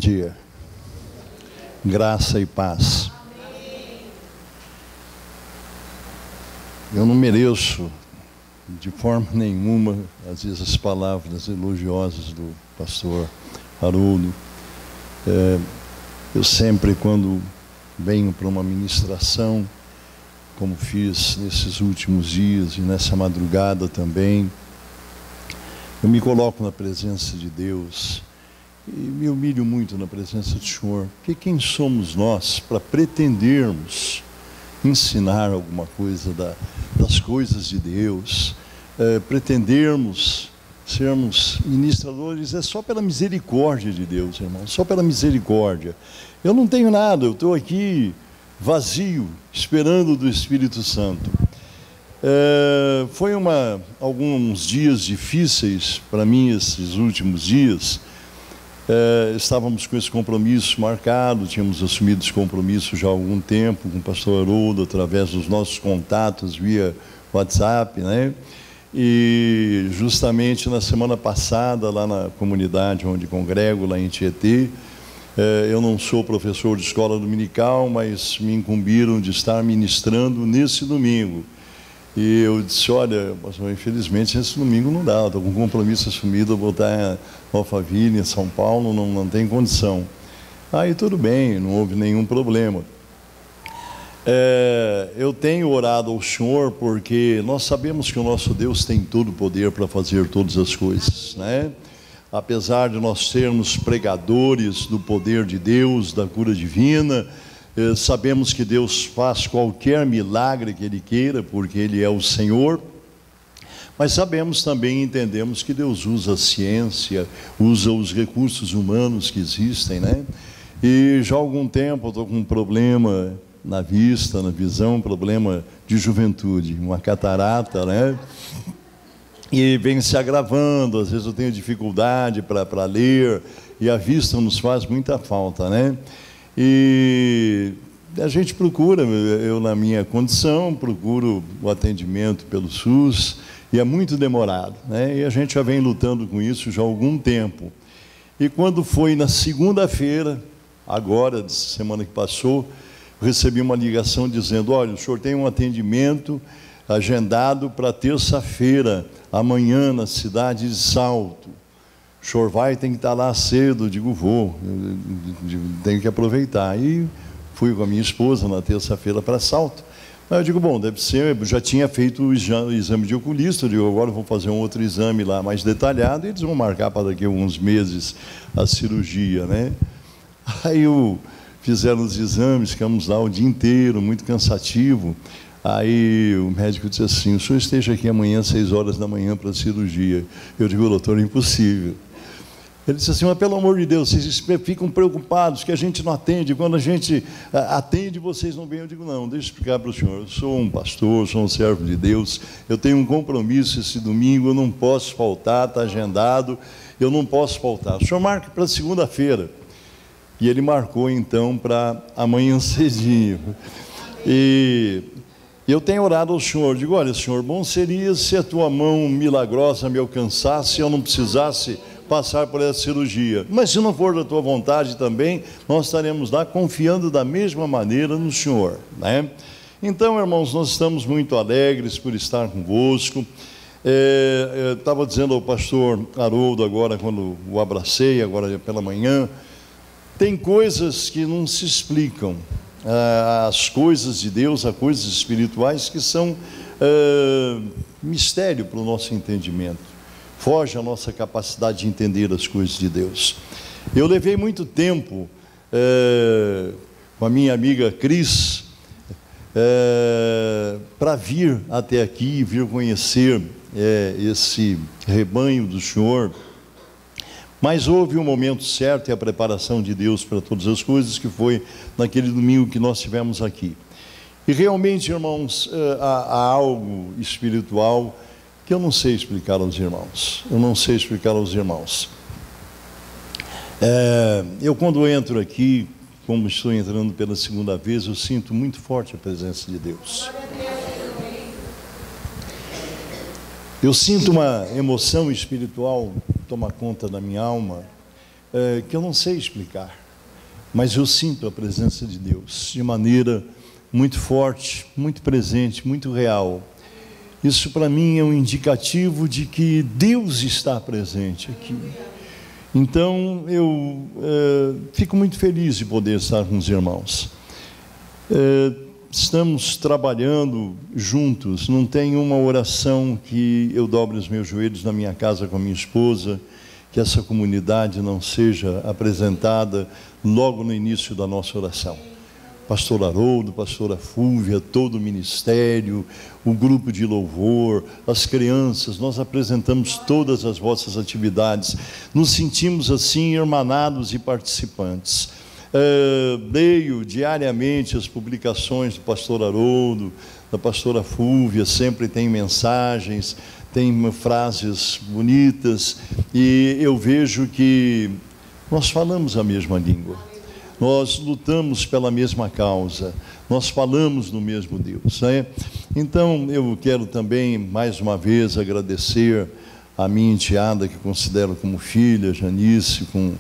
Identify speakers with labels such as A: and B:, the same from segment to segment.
A: dia. Graça e paz. Eu não mereço, de forma nenhuma, às vezes, as palavras elogiosas do pastor Haroldo. Eu sempre, quando venho para uma ministração, como fiz nesses últimos dias e nessa madrugada também, eu me coloco na presença de Deus e me humilho muito na presença do Senhor. Porque quem somos nós para pretendermos ensinar alguma coisa das coisas de Deus, pretendermos sermos ministradores? É só pela misericórdia de Deus, irmão, só pela misericórdia. Eu não tenho nada, eu estou aqui vazio, esperando do Espírito Santo. Foi alguns dias difíceis para mim, esses últimos dias. Estávamos com esse compromisso marcado, tínhamos assumido esse compromisso já há algum tempo com o pastor Haroldo, através dos nossos contatos via WhatsApp, né? E justamente na semana passada, lá na comunidade onde congrego, lá em Tietê, eu não sou professor de escola dominical, mas me incumbiram de estar ministrando nesse domingo. E eu disse, olha, pastor, infelizmente esse domingo não dá, estou com um compromisso assumido, eu vou estar em Alphaville, em São Paulo, não tem condição. Aí tudo bem, não houve nenhum problema. Eu tenho orado ao Senhor porque nós sabemos que o nosso Deus tem todo o poder para fazer todas as coisas, né? Apesar de nós sermos pregadores do poder de Deus, da cura divina, sabemos que Deus faz qualquer milagre que Ele queira, porque Ele é o Senhor, mas sabemos também, entendemos que Deus usa a ciência, usa os recursos humanos que existem, né? E já há algum tempo eu estou com um problema na vista, na visão, um problema de juventude, uma catarata, né? E vem se agravando, às vezes eu tenho dificuldade para ler, e a vista nos faz muita falta, né? E a gente procura, eu na minha condição, procuro o atendimento pelo SUS, e é muito demorado, né? E a gente já vem lutando com isso já há algum tempo. E quando foi na segunda-feira, agora, semana que passou, recebi uma ligação dizendo, olha, o senhor tem um atendimento agendado para terça-feira, amanhã, na cidade de Salto. O senhor tem que estar lá cedo. Eu digo, vou, tenho que aproveitar. E fui com a minha esposa na terça-feira para Salto. Aí eu digo, bom, deve ser, eu já tinha feito o exame de oculista, eu digo, agora vou fazer um outro exame lá mais detalhado, e eles vão marcar para daqui a alguns meses a cirurgia, né? Aí fizeram os exames, ficamos lá o dia inteiro, muito cansativo. Aí o médico disse assim, o senhor esteja aqui amanhã às 6 horas da manhã para a cirurgia. Eu digo, doutor, impossível. Ele disse assim, mas pelo amor de Deus, vocês ficam preocupados que a gente não atende, quando a gente atende, vocês não vêm. Eu digo, não, deixa eu explicar para o senhor, eu sou um pastor, sou um servo de Deus, eu tenho um compromisso esse domingo, eu não posso faltar, está agendado, eu não posso faltar. O senhor marca para segunda-feira. E ele marcou, então, para amanhã cedinho. E eu tenho orado ao Senhor, digo, olha, Senhor, bom seria se a tua mão milagrosa me alcançasse e eu não precisasse passar por essa cirurgia. Mas se não for da tua vontade também, nós estaremos lá confiando da mesma maneira no Senhor, né? Então, irmãos, nós estamos muito alegres por estar convosco. Eu estava dizendo ao pastor Haroldo agora, quando o abracei, agora pela manhã, tem coisas que não se explicam. As coisas de Deus, as coisas espirituais que são mistério para o nosso entendimento. Foge a nossa capacidade de entender as coisas de Deus. Eu levei muito tempo com a minha amiga Cris para vir até aqui, vir conhecer esse rebanho do Senhor. Mas houve um momento certo e a preparação de Deus para todas as coisas, que foi naquele domingo que nós tivemos aqui. E realmente, irmãos, há algo espiritual que eu não sei explicar aos irmãos. Eu não sei explicar aos irmãos. Eu, quando entro aqui, como estou entrando pela segunda vez, eu sinto muito forte a presença de Deus. Eu sinto uma emoção espiritual tomar conta da minha alma. que eu não sei explicar, mas eu sinto a presença de Deus de maneira muito forte, muito presente, muito real. Isso para mim é um indicativo de que Deus está presente aqui. Então eu fico muito feliz de poder estar com os irmãos. Estamos trabalhando juntos, não tem uma oração que eu dobre os meus joelhos na minha casa com a minha esposa, que essa comunidade não seja apresentada logo no início da nossa oração. Pastor Haroldo, pastora Fúvia, todo o ministério, o grupo de louvor, as crianças, nós apresentamos todas as vossas atividades, nos sentimos assim irmanados e participantes. Leio diariamente as publicações do pastor Haroldo, da pastora Fúvia, sempre tem mensagens, tem frases bonitas, e eu vejo que nós falamos a mesma língua. Nós lutamos pela mesma causa, nós falamos no mesmo Deus, né? Então, eu quero também, mais uma vez, agradecer a minha enteada, que considero como filha, Janice, com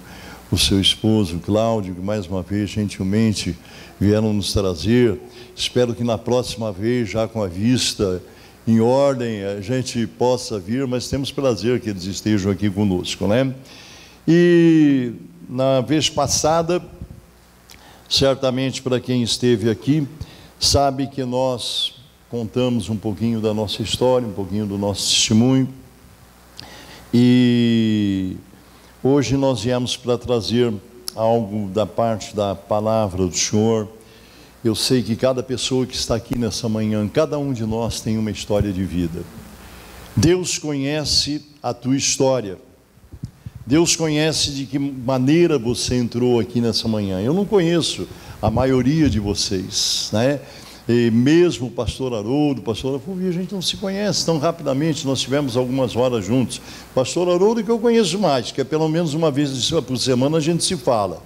A: o seu esposo, Cláudio, que mais uma vez, gentilmente, vieram nos trazer. Espero que na próxima vez, já com a vista em ordem, a gente possa vir, mas temos prazer que eles estejam aqui conosco, né? E, na vez passada, certamente para quem esteve aqui, sabe que nós contamos um pouquinho da nossa história, um pouquinho do nosso testemunho, e hoje nós viemos para trazer algo da parte da palavra do Senhor. Eu sei que cada pessoa que está aqui nessa manhã, cada um de nós tem uma história de vida. Deus conhece a tua história. Deus conhece de que maneira você entrou aqui nessa manhã. Eu não conheço a maioria de vocês, né? E mesmo o pastor Haroldo, pastora Fúvia, a gente não se conhece tão rapidamente, nós tivemos algumas horas juntos. Pastor Haroldo que eu conheço mais, que é pelo menos uma vez por semana a gente se fala.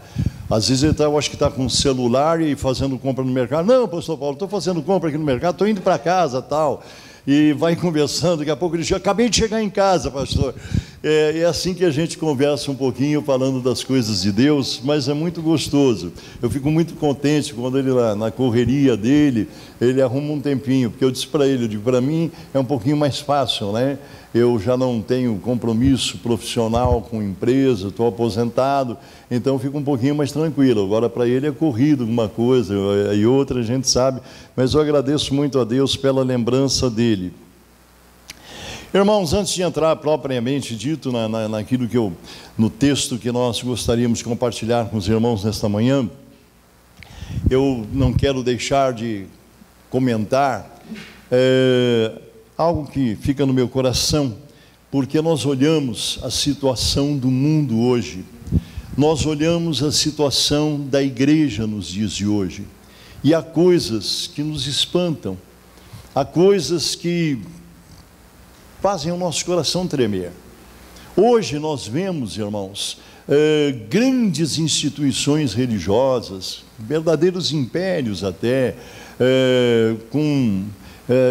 A: Às vezes eu acho que está com o celular e fazendo compra no mercado. Não, pastor Paulo, estou fazendo compra aqui no mercado, estou indo para casa, tal. E vai conversando, daqui a pouco ele diz, acabei de chegar em casa, pastor. É assim que a gente conversa um pouquinho, falando das coisas de Deus, mas é muito gostoso. Eu fico muito contente quando ele, na correria dele, ele arruma um tempinho, porque eu disse para ele, eu digo, para mim é um pouquinho mais fácil, né? Eu já não tenho compromisso profissional com empresa, estou aposentado, então fico um pouquinho mais tranquilo. Agora para ele é corrido uma coisa e outra, a gente sabe, mas eu agradeço muito a Deus pela lembrança dele. Irmãos, antes de entrar propriamente dito naquilo que no texto que nós gostaríamos de compartilhar com os irmãos nesta manhã, eu não quero deixar de comentar algo que fica no meu coração, porque nós olhamos a situação do mundo hoje, nós olhamos a situação da igreja nos dias de hoje, e há coisas que nos espantam, há coisas que fazem o nosso coração tremer. Hoje nós vemos, irmãos, grandes instituições religiosas, verdadeiros impérios até, com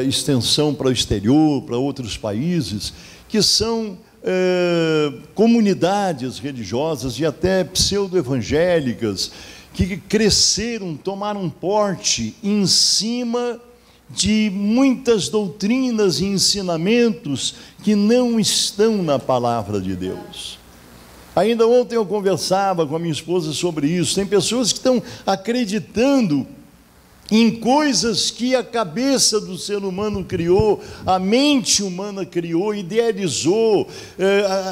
A: extensão para o exterior, para outros países, que são comunidades religiosas e até pseudo-evangélicas, que cresceram, tomaram porte em cima de muitas doutrinas e ensinamentos que não estão na palavra de Deus. Ainda ontem eu conversava com a minha esposa sobre isso. Tem pessoas que estão acreditando em coisas que a cabeça do ser humano criou, a mente humana criou, idealizou,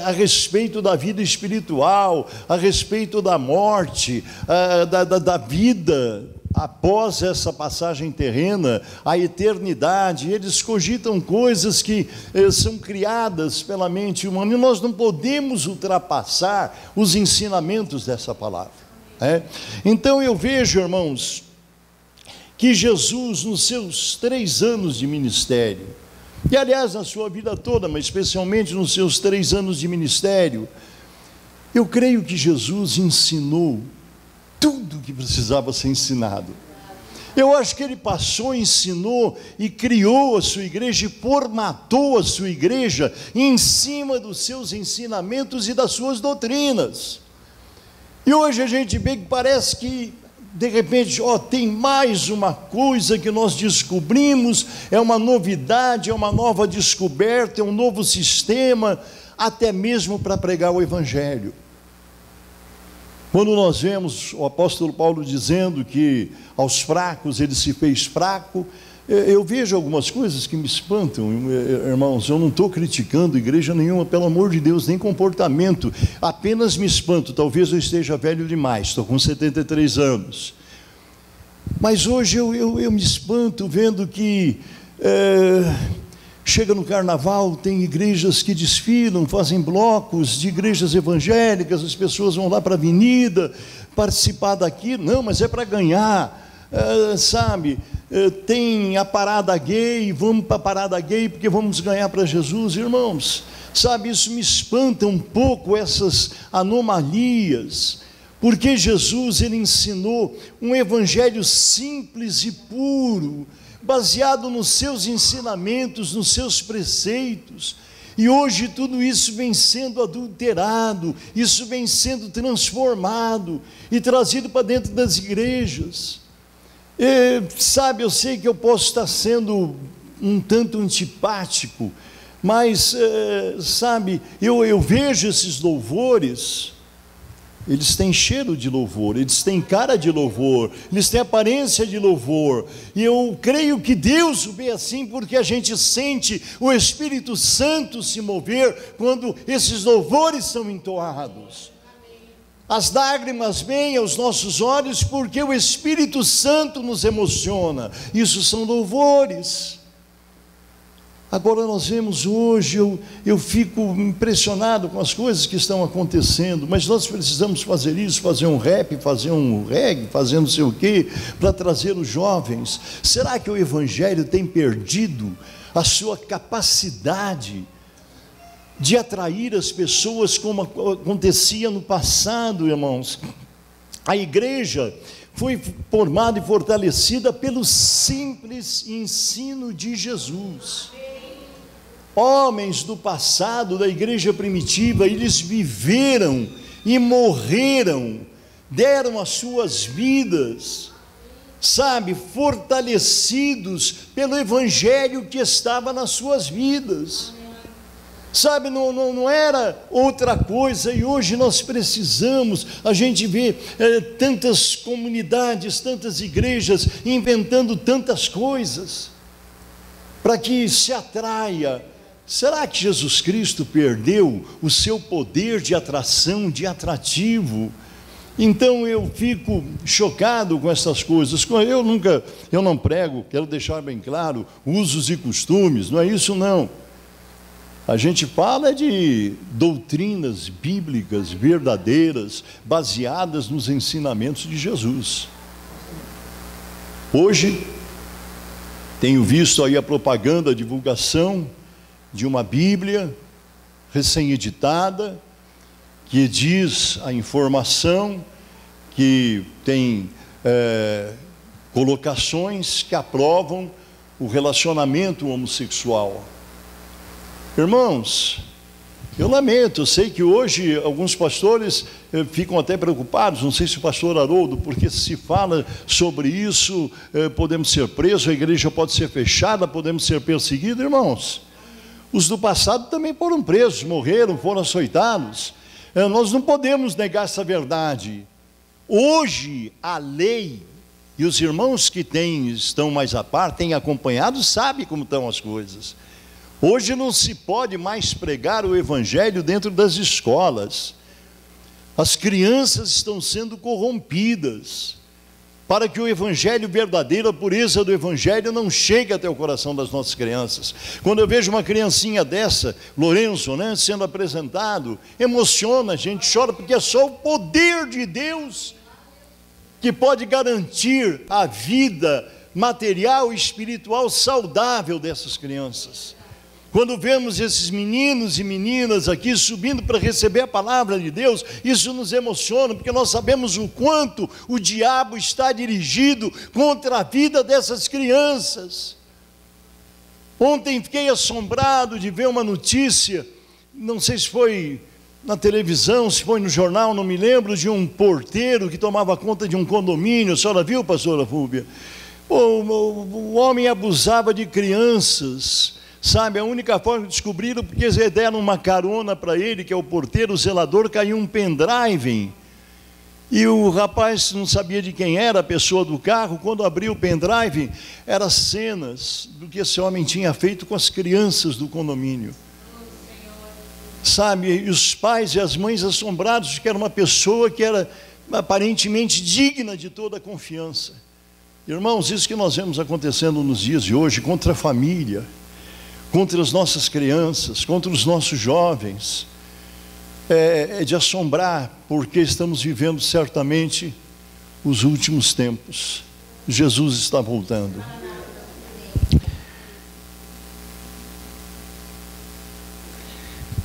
A: a respeito da vida espiritual, a respeito da morte, da vida após essa passagem terrena, a eternidade. Eles cogitam coisas que são criadas pela mente humana, e nós não podemos ultrapassar os ensinamentos dessa palavra, né? Então eu vejo, irmãos, que Jesus, nos seus 3 anos de ministério, e aliás na sua vida toda, mas especialmente nos seus 3 anos de ministério, eu creio que Jesus ensinou tudo que precisava ser ensinado. Eu acho que ele passou, ensinou e criou a sua igreja e formatou a sua igreja em cima dos seus ensinamentos e das suas doutrinas. E hoje a gente vê que parece que, de repente, tem mais uma coisa que nós descobrimos, é uma novidade, é uma nova descoberta, é um novo sistema, até mesmo para pregar o Evangelho. Quando nós vemos o apóstolo Paulo dizendo que aos fracos ele se fez fraco, eu vejo algumas coisas que me espantam, irmãos. Eu não estou criticando igreja nenhuma, pelo amor de Deus, nem comportamento, apenas me espanto. Talvez eu esteja velho demais, estou com 73 anos, mas hoje eu me espanto vendo que chega no carnaval, tem igrejas que desfilam, fazem blocos de igrejas evangélicas, as pessoas vão lá para a avenida participar daquilo. Não, mas é para ganhar, sabe? Tem a parada gay, vamos para a parada gay porque vamos ganhar para Jesus. Irmãos, sabe, isso me espanta um pouco, essas anomalias, porque Jesus, ele ensinou um evangelho simples e puro, baseado nos seus ensinamentos, nos seus preceitos, e hoje tudo isso vem sendo adulterado, isso vem sendo transformado e trazido para dentro das igrejas. Sabe, eu sei que eu posso estar sendo um tanto antipático, mas sabe, eu vejo esses louvores, eles têm cheiro de louvor, eles têm cara de louvor, eles têm aparência de louvor, e eu creio que Deus o vê assim, porque a gente sente o Espírito Santo se mover quando esses louvores são entoados. As lágrimas vêm aos nossos olhos porque o Espírito Santo nos emociona. Isso são louvores. Agora nós vemos hoje, eu fico impressionado com as coisas que estão acontecendo, mas nós precisamos fazer isso, fazer um rap, fazer um reggae, fazer não sei o quê, para trazer os jovens. Será que o Evangelho tem perdido a sua capacidade de atrair as pessoas como acontecia no passado, irmãos? A igreja foi formada e fortalecida pelo simples ensino de Jesus. Homens do passado, da igreja primitiva, eles viveram e morreram, deram as suas vidas, sabe, fortalecidos pelo evangelho que estava nas suas vidas. Sabe, não era outra coisa, e hoje nós precisamos, a gente vê tantas comunidades, tantas igrejas inventando tantas coisas, para que se atraia. Será que Jesus Cristo perdeu o seu poder de atração, de atrativo? Então eu fico chocado com essas coisas. Eu não prego, quero deixar bem claro, usos e costumes, não é isso não. A gente fala de doutrinas bíblicas verdadeiras, baseadas nos ensinamentos de Jesus. Hoje, tenho visto aí a propaganda, a divulgação de uma Bíblia recém-editada, que diz a informação que tem colocações que aprovam o relacionamento homossexual. Irmãos, eu lamento, eu sei que hoje alguns pastores ficam até preocupados, não sei se o pastor Haroldo, porque se fala sobre isso, podemos ser presos, a igreja pode ser fechada, podemos ser perseguidos. Irmãos, os do passado também foram presos, morreram, foram açoitados. Nós não podemos negar essa verdade. Hoje a lei, e os irmãos que estão mais a par, têm acompanhado, sabem como estão as coisas. Hoje não se pode mais pregar o evangelho dentro das escolas. As crianças estão sendo corrompidas, para que o evangelho verdadeiro, a pureza do evangelho não chegue até o coração das nossas crianças. Quando eu vejo uma criancinha dessa, Lourenço, né, sendo apresentado, emociona, a gente chora, porque é só o poder de Deus que pode garantir a vida material e espiritual saudável dessas crianças. Quando vemos esses meninos e meninas aqui subindo para receber a palavra de Deus, isso nos emociona, porque nós sabemos o quanto o diabo está dirigido contra a vida dessas crianças. Ontem fiquei assombrado de ver uma notícia, não sei se foi na televisão, se põe no jornal, não me lembro, de um porteiro que tomava conta de um condomínio. A senhora viu, pastora Fúbia? O homem abusava de crianças, sabe? A única forma de descobriram, porque eles deram uma carona para ele, que é o porteiro, o zelador, caiu um pendrive. E o rapaz não sabia de quem era a pessoa do carro. Quando abriu o pendrive, eram cenas do que esse homem tinha feito com as crianças do condomínio. Sabe, e os pais e as mães assombrados de que era uma pessoa que era aparentemente digna de toda a confiança. Irmãos, isso que nós vemos acontecendo nos dias de hoje, contra a família, contra as nossas crianças, contra os nossos jovens, é de assombrar, porque estamos vivendo certamente os últimos tempos. Jesus está voltando.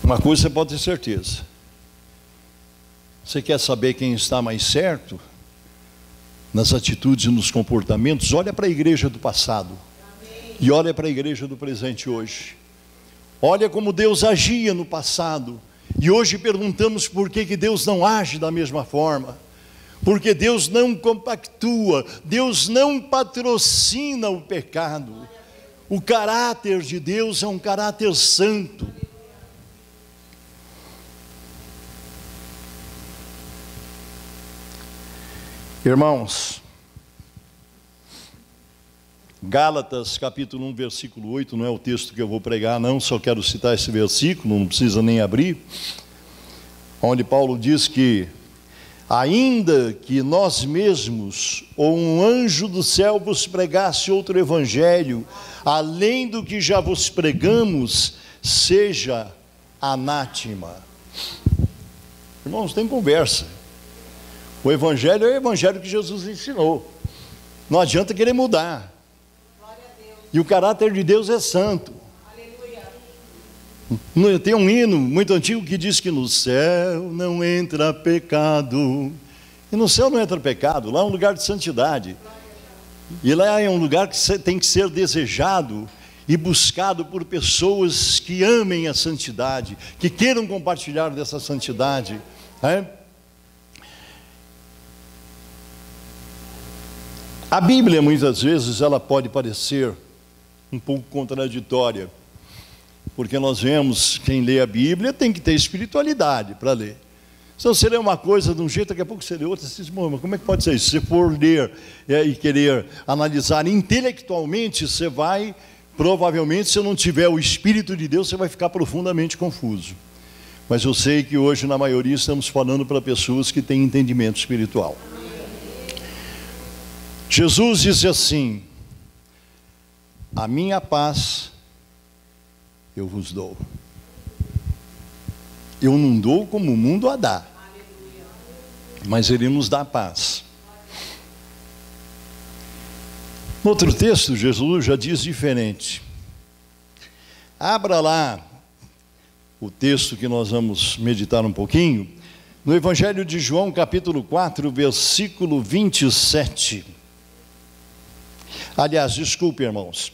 A: Uma coisa você pode ter certeza: você quer saber quem está mais certo nas atitudes e nos comportamentos? Olha para a igreja do passado e olha para a igreja do presente hoje. Olha como Deus agia no passado e hoje perguntamos por que Deus não age da mesma forma. Porque Deus não compactua, Deus não patrocina o pecado. O caráter de Deus é um caráter santo. Irmãos, Gálatas capítulo 1, versículo 8, não é o texto que eu vou pregar não, só quero citar esse versículo, não precisa nem abrir, onde Paulo diz que, ainda que nós mesmos, ou um anjo do céu vos pregasse outro evangelho, além do que já vos pregamos, seja anátema. Irmãos, tem conversa. O evangelho é o evangelho que Jesus ensinou. Não adianta querer mudar. E o caráter de Deus é santo. Aleluia. Tem um hino muito antigo que diz que no céu não entra pecado. E no céu não entra pecado, lá é um lugar de santidade. E lá é um lugar que tem que ser desejado e buscado por pessoas que amem a santidade, que queiram compartilhar dessa santidade. A Bíblia, muitas vezes, ela pode parecer um pouco contraditória, porque nós vemos, quem lê a Bíblia tem que ter espiritualidade para ler. Se você lê uma coisa de um jeito, daqui a pouco você lê outra, você diz, mas como é que pode ser isso? Se você for ler e querer analisar intelectualmente, você vai, provavelmente, se não tiver o Espírito de Deus, você vai ficar profundamente confuso. Mas eu sei que hoje, na maioria, estamos falando para pessoas que têm entendimento espiritual. Jesus disse assim: a minha paz eu vos dou. Eu não dou como o mundo a dá, mas Ele nos dá paz. No outro texto, Jesus já diz diferente. Abra lá o texto que nós vamos meditar um pouquinho, no Evangelho de João, capítulo 4, versículo 27. Aliás, desculpe, irmãos,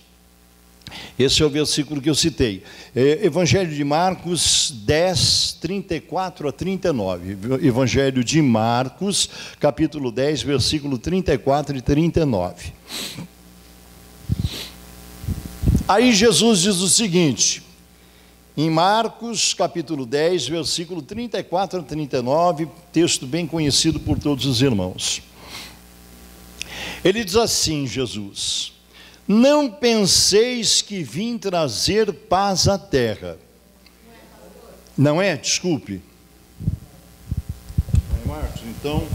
A: esse é o versículo que eu citei. Evangelho de Marcos 10, 34 a 39. Evangelho de Marcos, capítulo 10, versículo 34 e 39. Aí Jesus diz o seguinte, em Marcos, capítulo 10, versículo 34 a 39, texto bem conhecido por todos os irmãos. Ele diz assim, Jesus: não penseis que vim trazer paz à terra. Não é? Desculpe. Marcos, então,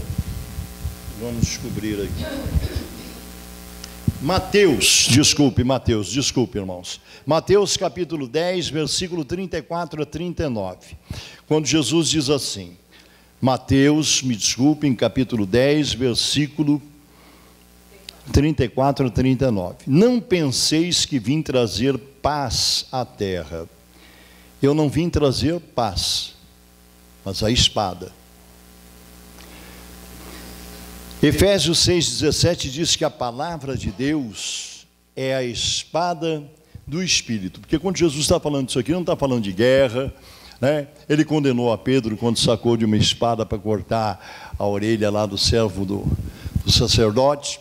A: vamos descobrir aqui. Mateus, desculpe, irmãos. Mateus capítulo 10, versículo 34 a 39. Quando Jesus diz assim, Mateus, me desculpem, capítulo 10, versículo 34 a 39. Não penseis que vim trazer paz à terra. Eu não vim trazer paz, mas a espada. Efésios 6,17 diz que a palavra de Deus é a espada do Espírito. Porque quando Jesus está falando isso aqui, não está falando de guerra, né? Ele condenou a Pedro quando sacou de uma espada para cortar a orelha lá do servo do sacerdote.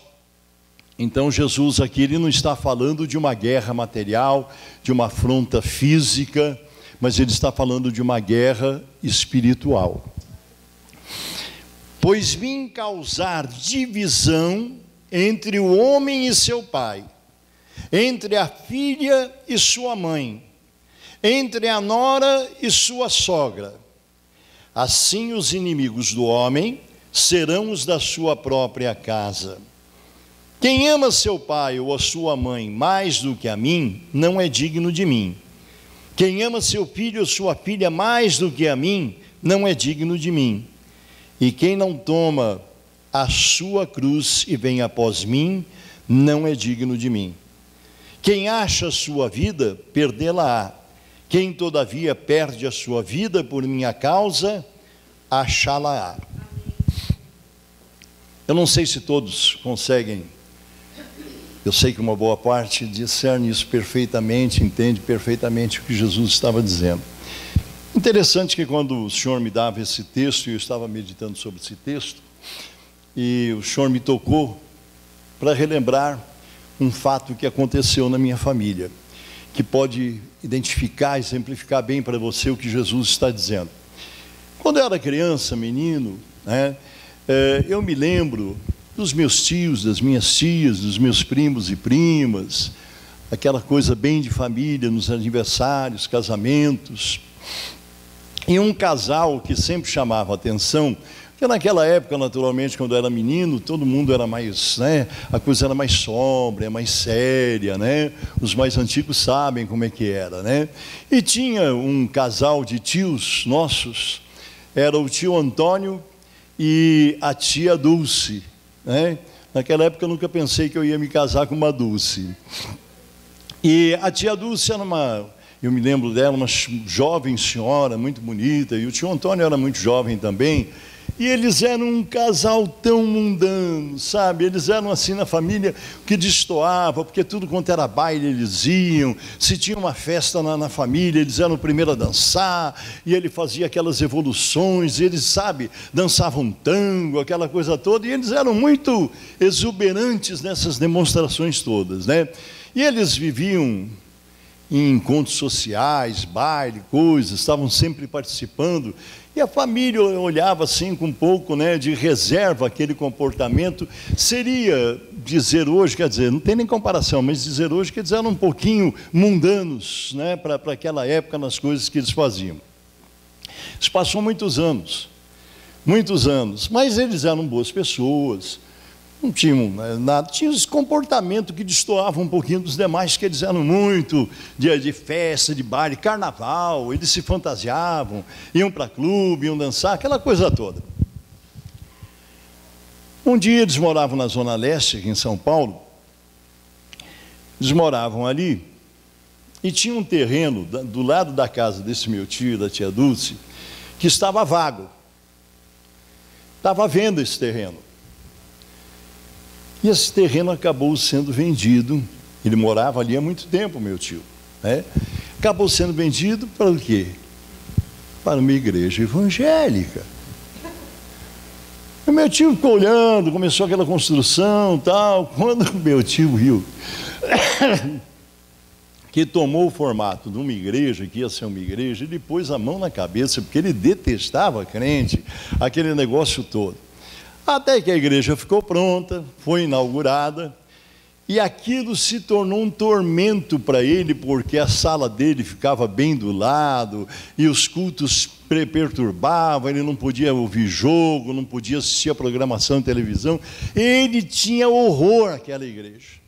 A: Então Jesus aqui, ele não está falando de uma guerra material, de uma afronta física, mas ele está falando de uma guerra espiritual. Pois vim causar divisão entre o homem e seu pai, entre a filha e sua mãe, entre a nora e sua sogra. Assim os inimigos do homem serão os da sua própria casa. Quem ama seu pai ou a sua mãe mais do que a mim, não é digno de mim. Quem ama seu filho ou sua filha mais do que a mim, não é digno de mim. E quem não toma a sua cruz e vem após mim, não é digno de mim. Quem acha a sua vida, perdê-la-á. Quem todavia perde a sua vida por minha causa, achá-la-á. Eu não sei se todos conseguem. Eu sei que uma boa parte discerne isso perfeitamente, entende perfeitamente o que Jesus estava dizendo. Interessante que quando o Senhor me dava esse texto, e eu estava meditando sobre esse texto, e o Senhor me tocou para relembrar um fato que aconteceu na minha família, que pode identificar, exemplificar bem para você o que Jesus está dizendo. Quando eu era criança, menino, né, eu me lembro dos meus tios, das minhas tias, dos meus primos e primas, aquela coisa bem de família, nos aniversários, casamentos. E um casal que sempre chamava a atenção, porque naquela época, naturalmente, quando eu era menino, todo mundo era mais, né, a coisa era mais sóbria, mais séria, né? Os mais antigos sabem como é que era, né? E tinha um casal de tios nossos, era o tio Antônio e a tia Dulce, né? Naquela época eu nunca pensei que eu ia me casar com uma Dulce. E a tia Dulce era eu me lembro dela, uma jovem senhora, muito bonita, e o tio Antônio era muito jovem também, e eles eram um casal tão mundano, sabe? Eles eram assim na família que destoava, porque tudo quanto era baile eles iam, se tinha uma festa na família, eles eram o primeiro a dançar, e ele fazia aquelas evoluções, e eles, sabe, dançavam tango, aquela coisa toda, e eles eram muito exuberantes nessas demonstrações todas, né? E eles viviam em encontros sociais, baile, coisas, estavam sempre participando, e a família olhava assim com um pouco, né, de reserva aquele comportamento. Seria dizer hoje, quer dizer, não tem nem comparação, mas dizer hoje, quer dizer, eram um pouquinho mundanos, né, para aquela época nas coisas que eles faziam. Isso passou muitos anos, mas eles eram boas pessoas, não tinham nada, tinham esse comportamento que destoava um pouquinho dos demais, que eles eram muito de festa, de baile, carnaval, eles se fantasiavam, iam para clube, iam dançar, aquela coisa toda. Um dia eles moravam na Zona Leste, aqui em São Paulo, eles moravam ali, e tinha um terreno do lado da casa desse meu tio, da tia Dulce, que estava vago, estava à venda esse terreno. E esse terreno acabou sendo vendido. Ele morava ali há muito tempo, meu tio, né? Acabou sendo vendido para o quê? Para uma igreja evangélica. O meu tio ficou olhando, começou aquela construção e tal. Quando o meu tio viu que tomou o formato de uma igreja, que ia ser uma igreja, ele pôs a mão na cabeça, porque ele detestava crente, aquele negócio todo. Até que a igreja ficou pronta, foi inaugurada, e aquilo se tornou um tormento para ele, porque a sala dele ficava bem do lado, e os cultos perturbavam, ele não podia ouvir jogo, não podia assistir a programação de televisão, ele tinha horror àquela igreja.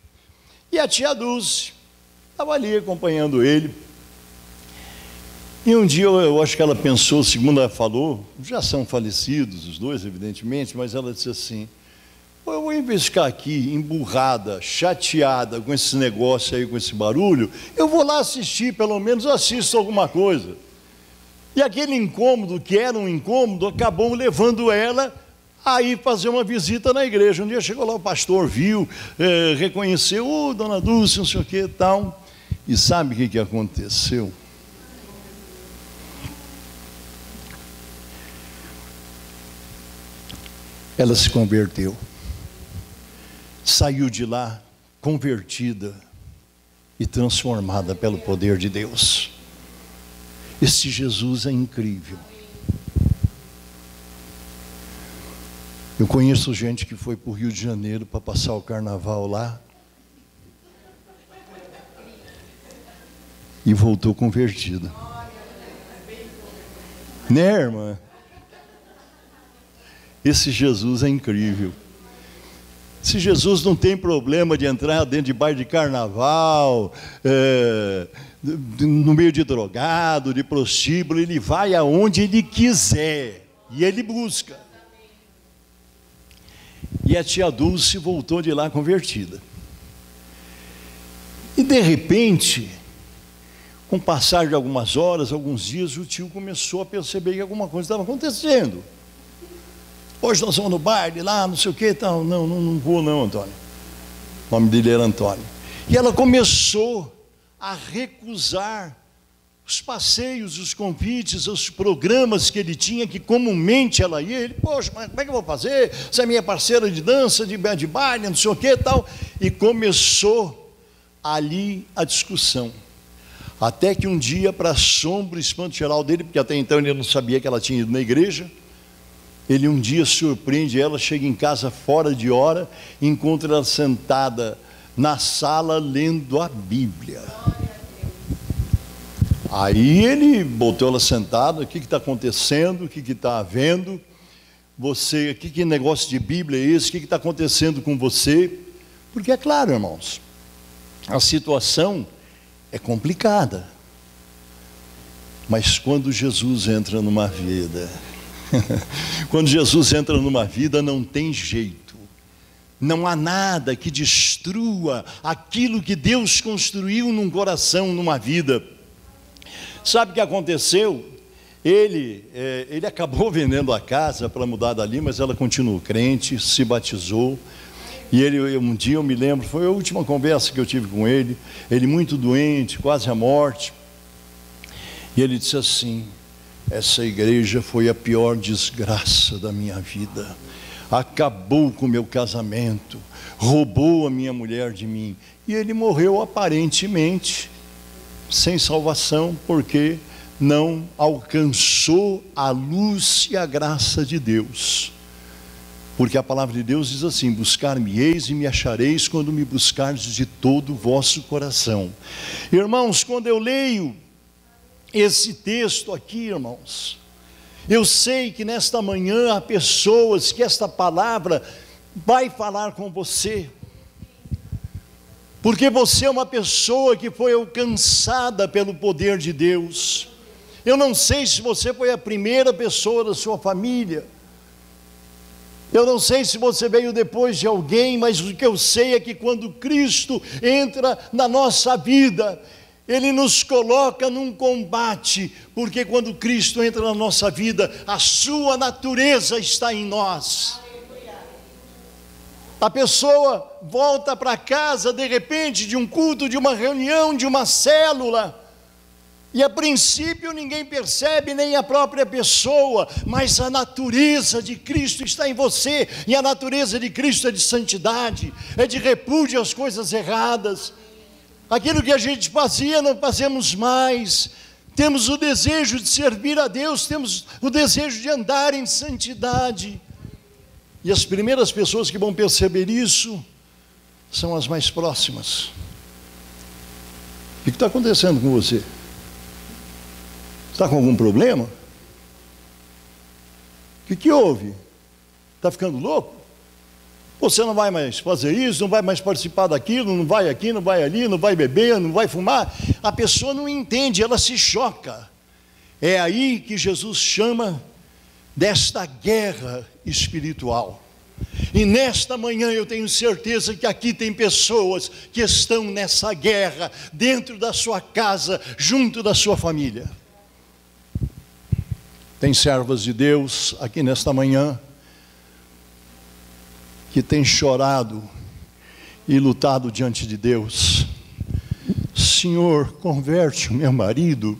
A: E a tia Dulce estava ali acompanhando ele, e um dia eu acho que ela pensou, segundo ela falou, já são falecidos os dois, evidentemente, mas ela disse assim: eu vou, em vez de ficar aqui emburrada, chateada com esse negócio aí, com esse barulho, eu vou lá assistir, pelo menos eu assisto alguma coisa. E aquele incômodo, que era um incômodo, acabou levando ela a ir fazer uma visita na igreja. Um dia chegou lá, o pastor viu, reconheceu, dona Dulce, não sei o que e tal. E sabe o que aconteceu? ela se converteu. Saiu de lá convertida e transformada pelo poder de Deus. Esse Jesus é incrível. Eu conheço gente que foi para o Rio de Janeiro para passar o carnaval lá e voltou convertida. Né, irmã? Esse Jesus é incrível. Esse Jesus não tem problema de entrar dentro de baile de carnaval, no meio de drogado, de prostíbulo. Ele vai aonde ele quiser e ele busca. E a tia Dulce voltou de lá convertida. E de repente, com o passar de algumas horas, alguns dias, o tio começou a perceber que alguma coisa estava acontecendo. Hoje nós vamos no baile lá, não sei o que e tal. Não vou não, Antônio. O nome dele era Antônio. E ela começou a recusar os passeios, os convites, os programas que ele tinha, que comumente ela ia. Ele, poxa, mas como é que eu vou fazer? Você é minha parceira de dança, de baile, não sei o que e tal. E começou ali a discussão. Até que um dia, para assombro e espanto geral dele, porque até então ele não sabia que ela tinha ido na igreja, ele um dia surpreende ela, chega em casa fora de hora, encontra ela sentada na sala lendo a Bíblia. Aí ele botou ela sentada, o que está acontecendo, o que está havendo, você, que negócio de Bíblia é esse, o que está acontecendo com você? Porque é claro, irmãos, a situação é complicada, mas quando Jesus entra numa vida, quando Jesus entra numa vida, não tem jeito, não há nada que destrua aquilo que Deus construiu num coração, numa vida. Sabe o que aconteceu? Ele acabou vendendo a casa para mudar dali, mas ela continuou crente, se batizou. E um dia eu me lembro, foi a última conversa que eu tive com ele muito doente, quase à morte. E ele disse assim: essa igreja foi a pior desgraça da minha vida, acabou com o meu casamento, roubou a minha mulher de mim. E ele morreu aparentemente sem salvação, porque não alcançou a luz e a graça de Deus. Porque a palavra de Deus diz assim: buscar-me-eis e me achareis quando me buscardes de todo o vosso coração. Irmãos, quando eu leio esse texto aqui, irmãos, eu sei que nesta manhã há pessoas que esta palavra vai falar com você, porque você é uma pessoa que foi alcançada pelo poder de Deus. Eu não sei se você foi a primeira pessoa da sua família, eu não sei se você veio depois de alguém, mas o que eu sei é que quando Cristo entra na nossa vida, Ele nos coloca num combate, porque quando Cristo entra na nossa vida, a sua natureza está em nós. A pessoa volta para casa de repente de um culto, de uma reunião, de uma célula, e a princípio ninguém percebe, nem a própria pessoa, mas a natureza de Cristo está em você, e a natureza de Cristo é de santidade, é de repúdio às coisas erradas. Aquilo que a gente fazia, não fazemos mais. Temos o desejo de servir a Deus, temos o desejo de andar em santidade. E as primeiras pessoas que vão perceber isso são as mais próximas. O que está acontecendo com você? Está com algum problema? O que houve? Está ficando louco? Você não vai mais fazer isso, não vai mais participar daquilo, não vai aqui, não vai ali, não vai beber, não vai fumar. A pessoa não entende, ela se choca. É aí que Jesus chama desta guerra espiritual. E nesta manhã eu tenho certeza que aqui tem pessoas que estão nessa guerra, dentro da sua casa, junto da sua família. Tem servas de Deus aqui nesta manhã que tem chorado e lutado diante de Deus. Senhor, converte o meu marido,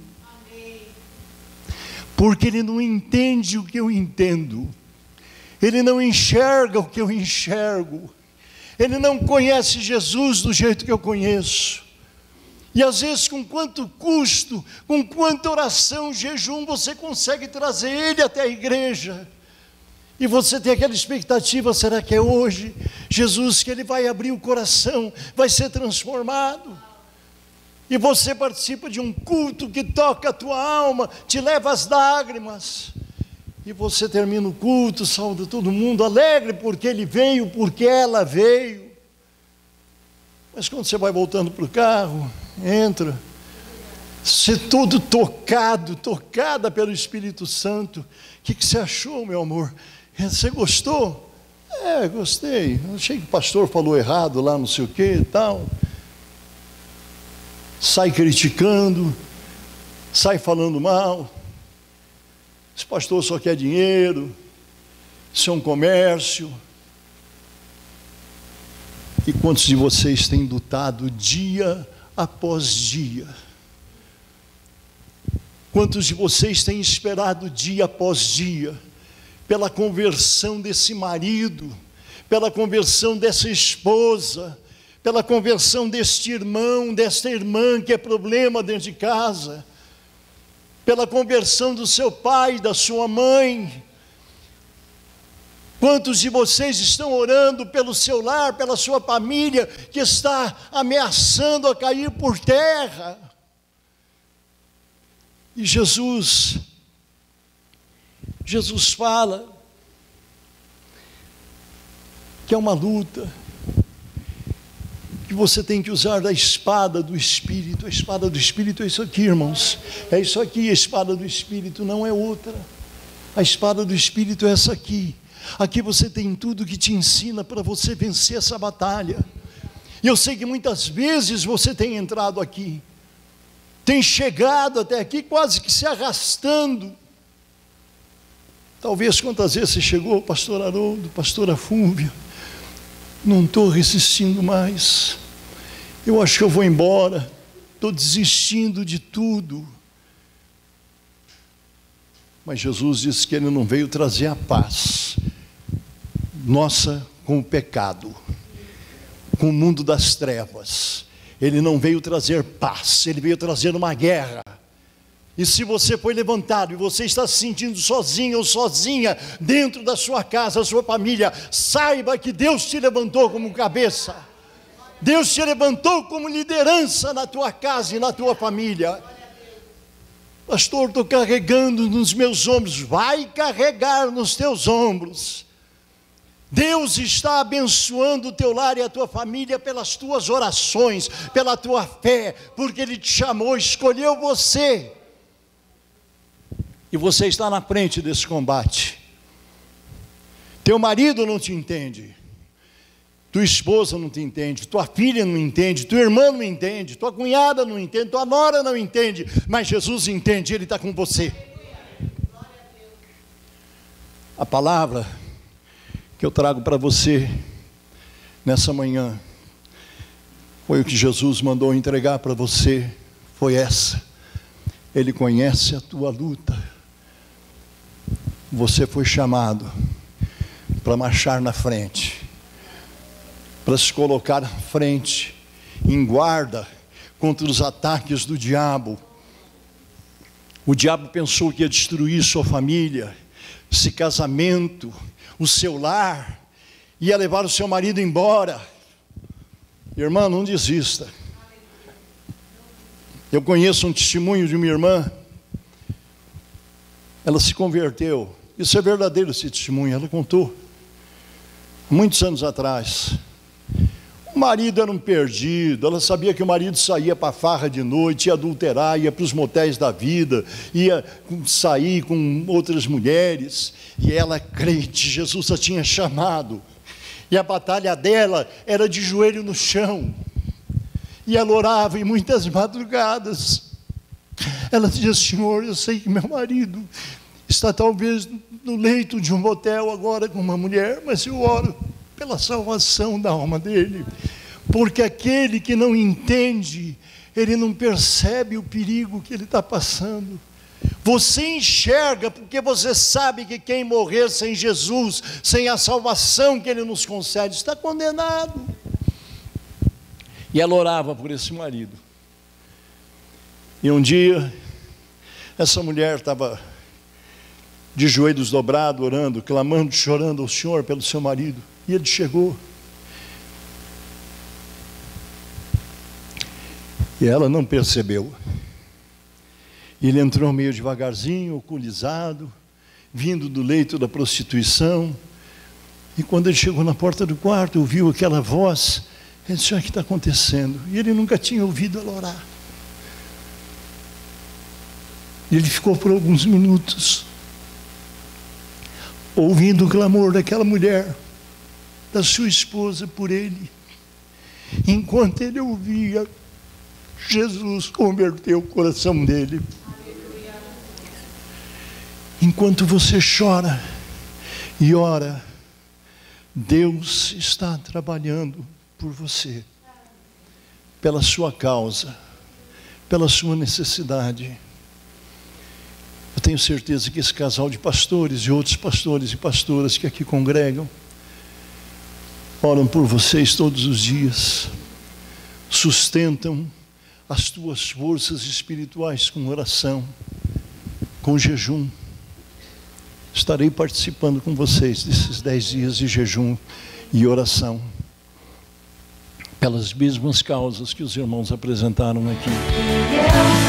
A: porque ele não entende o que eu entendo, ele não enxerga o que eu enxergo, ele não conhece Jesus do jeito que eu conheço. E às vezes, com quanto custo, com quanta oração, jejum, você consegue trazer ele até a igreja. E você tem aquela expectativa, será que é hoje, Jesus, que ele vai abrir o coração, vai ser transformado? E você participa de um culto que toca a tua alma, te leva às lágrimas. E você termina o culto, saúda todo mundo, alegre porque ele veio, porque ela veio. Mas quando você vai voltando para o carro, entra, você todo tocada pelo Espírito Santo. O que você achou, meu amor? Você gostou? Gostei. Achei que o pastor falou errado lá, não sei o que e tal. Sai criticando, sai falando mal. Esse pastor só quer dinheiro, isso é um comércio. E quantos de vocês têm lutado dia após dia? Quantos de vocês têm esperado dia após dia pela conversão desse marido, pela conversão dessa esposa, pela conversão deste irmão, desta irmã que é problema dentro de casa, pela conversão do seu pai, da sua mãe? Quantos de vocês estão orando pelo seu lar, pela sua família, que está ameaçando a cair por terra? E Jesus fala que é uma luta, que você tem que usar da espada do Espírito. A espada do Espírito é isso aqui, irmãos, é isso aqui. A espada do Espírito não é outra. A espada do Espírito é essa aqui. Aqui você tem tudo que te ensina para você vencer essa batalha. E eu sei que muitas vezes você tem entrado aqui, tem chegado até aqui quase que se arrastando. Talvez quantas vezes você chegou, pastor Haroldo, pastora Fúvia, não estou resistindo mais, eu acho que eu vou embora, estou desistindo de tudo. Mas Jesus disse que ele não veio trazer a paz nossa com o pecado, com o mundo das trevas. Ele não veio trazer paz, ele veio trazer uma guerra. E se você foi levantado e você está se sentindo sozinho ou sozinha dentro da sua casa, da sua família, saiba que Deus te levantou como cabeça, Deus te levantou como liderança na tua casa e na tua família. Pastor, estou carregando nos meus ombros. Vai carregar nos teus ombros. Deus está abençoando o teu lar e a tua família pelas tuas orações, pela tua fé, porque Ele te chamou, escolheu você. E você está na frente desse combate. Teu marido não te entende, tua esposa não te entende, tua filha não entende, tua irmã não entende, tua cunhada não entende, tua nora não entende, mas Jesus entende, Ele está com você. A palavra que eu trago para você nessa manhã foi o que Jesus mandou entregar para você, foi essa: Ele conhece a tua luta. Você foi chamado para marchar na frente, para se colocar na frente, em guarda contra os ataques do diabo. O diabo pensou que ia destruir sua família, esse casamento, o seu lar, ia levar o seu marido embora. Irmã, não desista. Eu conheço um testemunho de uma irmã, ela se converteu, isso é verdadeiro esse testemunho, ela contou, muitos anos atrás. O marido era um perdido, ela sabia que o marido saía para a farra de noite, ia adulterar, ia para os motéis da vida, ia sair com outras mulheres, e ela, crente, Jesus a tinha chamado, e a batalha dela era de joelho no chão, e ela orava em muitas madrugadas. Ela dizia: Senhor, eu sei que meu marido está talvez no leito de um motel agora com uma mulher, mas eu oro pela salvação da alma dele, porque aquele que não entende, ele não percebe o perigo que ele está passando. Você enxerga porque você sabe que quem morrer sem Jesus, sem a salvação que Ele nos concede, está condenado. E ela orava por esse marido. E um dia, essa mulher estava de joelhos dobrados, orando, clamando, chorando ao Senhor pelo seu marido. E ele chegou. E ela não percebeu. Ele entrou meio devagarzinho, alcoolizado, vindo do leito da prostituição. E quando ele chegou na porta do quarto, ouviu aquela voz, ele disse: o que está acontecendo? E ele nunca tinha ouvido ela orar. E ele ficou por alguns minutos, ouvindo o clamor daquela mulher, da sua esposa por ele. Enquanto ele ouvia, Jesus converteu o coração dele. Enquanto você chora e ora, Deus está trabalhando por você, pela sua causa, pela sua necessidade. Eu tenho certeza que esse casal de pastores e outros pastores e pastoras que aqui congregam, oram por vocês todos os dias, sustentam as tuas forças espirituais com oração, com jejum. Estarei participando com vocês desses 10 dias de jejum e oração, pelas mesmas causas que os irmãos apresentaram aqui.